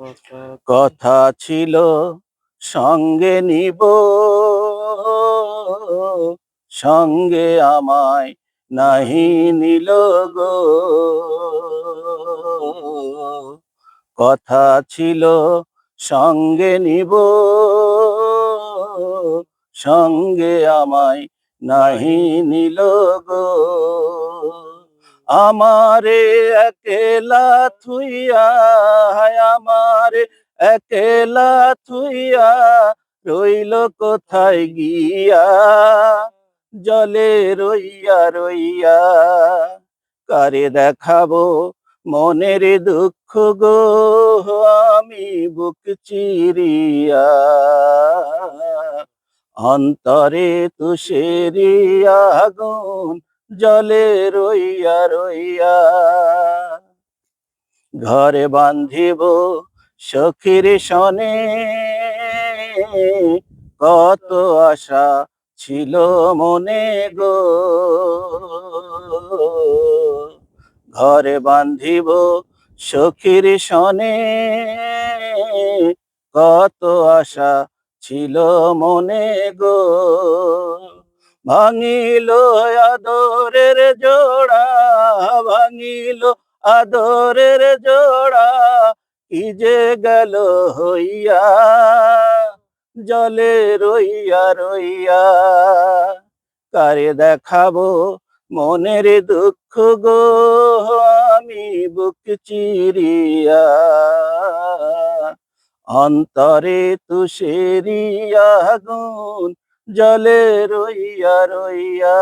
কথা ছিল সঙ্গে নিব, সঙ্গে আমায় নাহি নিল গো। কথা ছিল সঙ্গে নিব, সঙ্গে আমায় নাহি নিল গো। আমারে একলা থুইয়া, আমারে একলা থুইয়া রইল কোথায় গিয়া, জলে রইয়া রইয়া। কারে দেখাবো মনের দুঃখ গো, আমি বুক চিরিয়া। অন্তরে তুষেরি আগুন জলে রইয়া রইয়া। ঘরে বান্ধিব সখীর সনে, কত আশা ছিল মনে গো। ঘরে বান্ধিব সখীর সনে, কত আশা ছিল মনে গো। ভাঙিল আদরের জোড়া, ভাঙিল আদরের জোড়া, কি যে গেল হইয়া, জলে রইয়া রইয়া। কারে দেখাবো মনের দুঃখ গো, আমি বুক চিরিয়া। অন্তরে তুষেরি আগুন জলে রইয়া রইয়া।